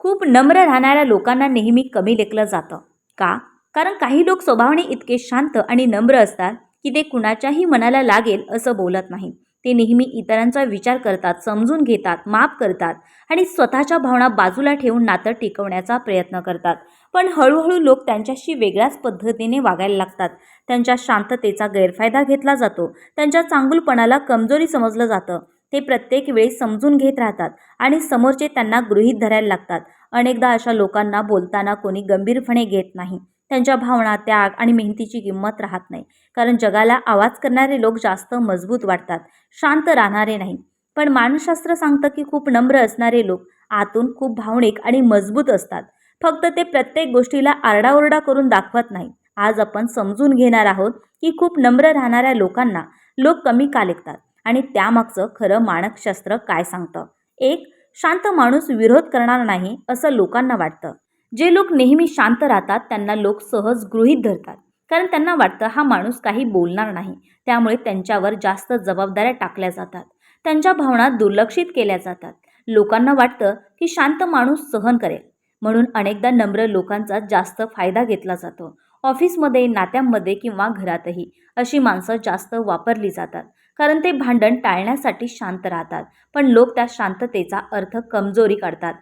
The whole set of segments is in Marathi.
खूप नम्र राहणाऱ्या लोकांना नेहमी कमी लेखलं जातं. का? कारण काही लोक स्वभावाने इतके शांत आणि नम्र असतात की ते कुणाच्याही मनाला लागेल असं बोलत नाही. ते नेहमी इतरांचा विचार करतात, समजून घेतात, माफ करतात आणि स्वतःच्या भावना बाजूला ठेवून नातं टिकवण्याचा प्रयत्न करतात. पण हळूहळू लोक त्यांच्याशी वेगळ्याच पद्धतीने वागायला लागतात. त्यांच्या शांततेचा गैरफायदा घेतला जातो. त्यांच्या चांगुलपणाला कमजोरी समजलं जातं. ते प्रत्येक वेळी समजून घेत राहतात आणि समोरचे त्यांना गृहीत धरायला लागतात. अनेकदा अशा लोकांना बोलताना कोणी गंभीरपणे घेत नाही. त्यांच्या भावना, त्याग आणि मेहनतीची किंमत राहत नाही. कारण जगाला आवाज करणारे लोक जास्त मजबूत वाटतात, शांत राहणारे नाही. पण मानसशास्त्र सांगतं की खूप नम्र असणारे लोक आतून खूप भावनिक आणि मजबूत असतात. फक्त ते प्रत्येक गोष्टीला आरडाओरडा करून दाखवत नाही. आज आपण समजून घेणार आहोत की खूप नम्र राहणाऱ्या लोकांना लोक कमी का लेखतात आणि त्यामागचं खरं मानसशास्त्र काय सांगतं. एक, शांत माणूस विरोध करणार नाही असं लोकांना वाटतं. जे लोक नेहमी शांत राहतात त्यांना लोक सहज गृहीत धरतात. कारण त्यांना वाटतं हा माणूस काही बोलणार नाही. त्यामुळे त्यांच्यावर जास्त जबाबदाऱ्या टाकल्या जातात. त्यांच्या भावना दुर्लक्षित केल्या जातात. लोकांना वाटतं की शांत माणूस सहन करेल. म्हणून अनेकदा नम्र लोकांचा जास्त फायदा घेतला जातो. ऑफिसमध्ये, नात्यांमध्ये किंवा घरातही अशी माणसं जास्त वापरली जातात. कारण ते भांडण टाळण्यासाठी शांत राहतात. पण लोक त्या शांततेचा अर्थ कमजोरी काढतात.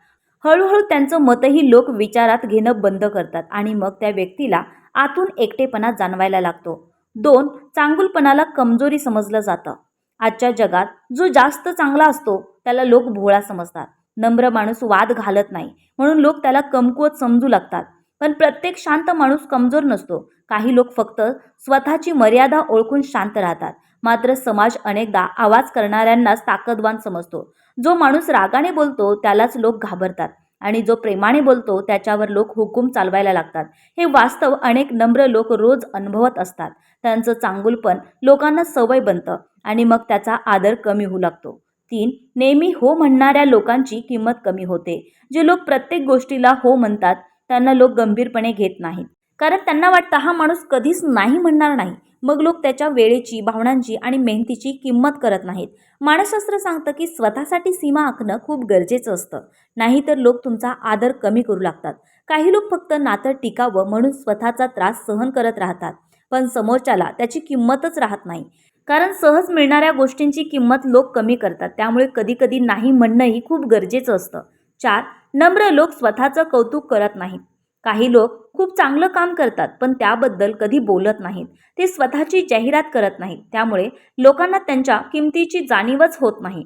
हळूहळू त्यांचं मतही लोक विचारात घेणं बंद करतात आणि मग त्या व्यक्तीला आतून एकटेपणा जाणवायला लागतो. 2, चांगुलपणाला कमजोरी समजलं जातं. आजच्या जगात जो जास्त चांगला असतो त्याला लोक भोळा समजतात. नम्र माणूस वाद घालत नाही म्हणून लोक त्याला कमकुवत समजू लागतात. पण प्रत्येक शांत माणूस कमजोर नसतो. काही लोक फक्त स्वतःची मर्यादा ओळखून शांत राहतात. मात्र समाज अनेकदा आवाज करणाऱ्यांनाच ताकदवान समजतो. जो माणूस रागाने बोलतो त्यालाच लोक घाबरतात आणि जो प्रेमाने बोलतो त्याच्यावर लोक हुकूम चालवायला लागतात. हे वास्तव अनेक नम्र लोक रोज अनुभवत असतात. त्यांचं चांगुलपण लोकांना सवय बनतं आणि मग त्याचा आदर कमी होऊ लागतो. 3, नेहमी हो म्हणणाऱ्या लोकांची किंमत कमी होते. जे लोक प्रत्येक गोष्टीला हो म्हणतात त्यांना लोक गंभीरपणे घेत नाहीत. कारण त्यांना वाटतं हा माणूस कधीच नाही म्हणणार नाही. मग लोक त्याच्या वेळेची, भावनांची आणि मेहनतीची किंमत करत नाहीत. मानसशास्त्र सांगतं की स्वतःसाठी सीमा आखणं खूप गरजेचं असतं. नाहीतर लोक तुमचा आदर कमी करू लागतात. काही लोक फक्त नातं टिकावं म्हणून स्वतःचा त्रास सहन करत राहतात. पण समोरच्याला त्याची किंमतच राहत नाही. कारण सहज मिळणाऱ्या गोष्टींची किंमत लोक कमी करतात. त्यामुळे कधीकधी नाही म्हणणंही खूप गरजेचं असतं. 4, नम्र लोक स्वतःचं कौतुक करत नाहीत. काही लोक खूप चांगलं काम करतात पण त्याबद्दल कधी बोलत नाहीत. ते स्वतःची जाहिरात करत नाहीत. त्यामुळे लोकांना त्यांच्या किमतीची जाणीवच होत नाही.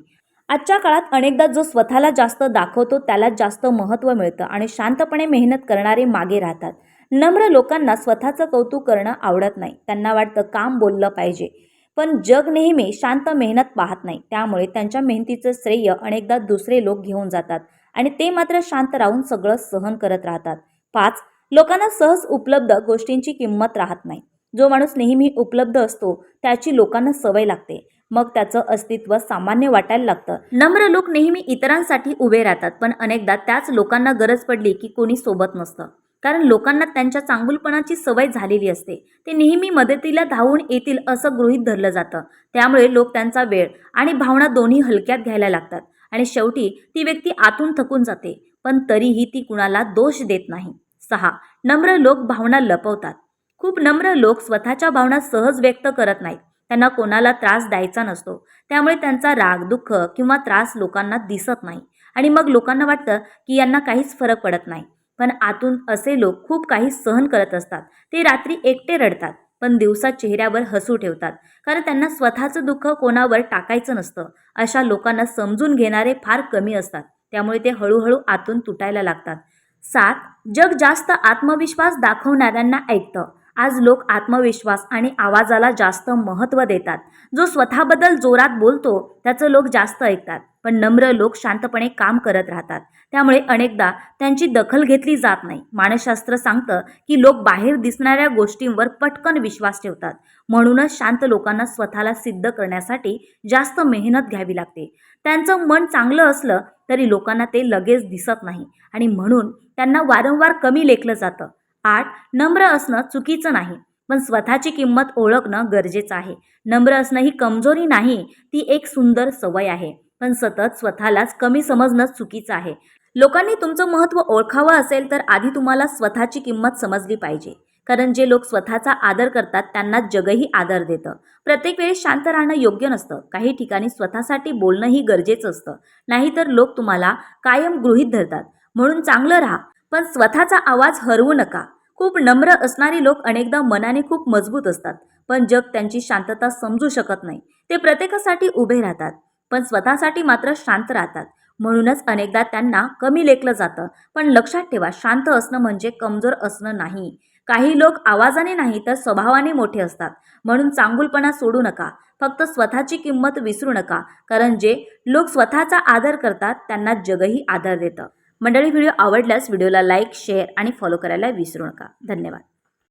आजच्या काळात अनेकदा जो स्वतःला जास्त दाखवतो त्याला जास्त महत्त्व मिळतं आणि शांतपणे मेहनत करणारे मागे राहतात. नम्र लोकांना स्वतःचं कौतुक करणं आवडत नाही. त्यांना वाटतं काम बोललं पाहिजे. पण जग नेहमी शांत मेहनत पाहत नाही. त्यामुळे त्यांच्या मेहनतीचं श्रेय अनेकदा दुसरे लोक घेऊन जातात आणि ते मात्र शांत राहून सगळं सहन करत राहतात. 5, लोकांना सहज उपलब्ध गोष्टींची किंमत राहत नाही. जो माणूस नेहमी उपलब्ध असतो त्याची लोकांना सवय लागते. मग त्याचं अस्तित्व सामान्य वाटायला लागतं. नम्र लोक नेहमी इतरांसाठी उभे राहतात पण अनेकदा त्याच लोकांना गरज पडली की कोणी सोबत नसतं. कारण लोकांना त्यांच्या चांगुलपणाची सवय झालेली असते. ते नेहमी मदतीला धावून येतील असं गृहीत धरलं जातं. त्यामुळे लोक त्यांचा वेळ आणि भावना दोन्ही हलक्यात घ्यायला लागतात आणि शेवटी ती व्यक्ती आतून थकून जाते. पण तरीही ती कुणाला दोष देत नाही. 6, नम्र लोक भावना लपवतात. खूप नम्र लोक स्वतःच्या भावना सहज व्यक्त करत नाहीत. त्यांना कोणाला त्रास द्यायचा नसतो. त्यामुळे त्यांचा राग, दुःख किंवा त्रास लोकांना दिसत नाही आणि मग लोकांना वाटतं की यांना काहीच फरक पडत नाही. पण आतून असे लोक खूप काही सहन करत असतात. ते रात्री एकटे रडतात पण दिवसा चेहऱ्यावर हसू ठेवतात. कारण त्यांना स्वतःचं दुःख कोणावर टाकायचं नसतं. अशा लोकांना समजून घेणारे फार कमी असतात. त्यामुळे ते हळूहळू आतून तुटायला लागतात. 7, जग जास्त आत्मविश्वास दाखवणाऱ्यांना ऐकतं. आज लोक आत्मविश्वास आणि आवाजाला जास्त महत्त्व देतात. जो स्वतःबद्दल जोरात बोलतो त्याचं लोक जास्त ऐकतात. पण नम्र लोक शांतपणे काम करत राहतात. त्यामुळे अनेकदा त्यांची दखल घेतली जात नाही. मानसशास्त्र सांगतं की लोक बाहेर दिसणाऱ्या गोष्टींवर पटकन विश्वास ठेवतात. म्हणूनच शांत लोकांना स्वतःला सिद्ध करण्यासाठी जास्त मेहनत घ्यावी लागते. त्यांचं मन चांगलं असलं तरी लोकांना ते लगेच दिसत नाही आणि म्हणून त्यांना वारंवार कमी लेखलं जातं. 8, नम्र असणं चुकीचं नाही पण स्वतःची किंमत ओळखणं गरजेचं आहे. नम्र असणं ही कमजोरी नाही, ती एक सुंदर सवय आहे. पण सतत स्वतःलाच कमी समजणं चुकीचं आहे. लोकांनी तुमचं महत्त्व ओळखावं असेल तर आधी तुम्हाला स्वतःची किंमत समजली पाहिजे. कारण जे लोक स्वतःचा आदर करतात त्यांना जगही आदर देतं. प्रत्येक वेळी शांत राहणं योग्य नसतं. काही ठिकाणी स्वतःसाठी बोलणंही गरजेचं असतं. नाहीतर लोक तुम्हाला कायम गृहीत धरतात. म्हणून चांगलं राहा, पण स्वतःचा आवाज हरवू नका. खूप नम्र असणारी लोक अनेकदा मनाने खूप मजबूत असतात, पण जग त्यांची शांतता समजू शकत नाही. ते प्रत्येकासाठी उभे राहतात, पण स्वतःसाठी मात्र शांत राहतात. म्हणूनच अनेकदा त्यांना कमी लेखलं जातं. पण लक्षात ठेवा, शांत असणं म्हणजे कमजोर असणं नाही. काही लोक आवाजाने नाही तर स्वभावाने मोठे असतात. म्हणून चांगुलपणा सोडू नका. फक्त स्वतःची किंमत विसरू नका. कारण जे लोक स्वतःचा आदर करतात त्यांना जगही आदर देतं. मंडळी, व्हिडिओ आवडल्यास व्हिडिओला लाईक, शेअर आणि फॉलो करायला विसरू नका. धन्यवाद.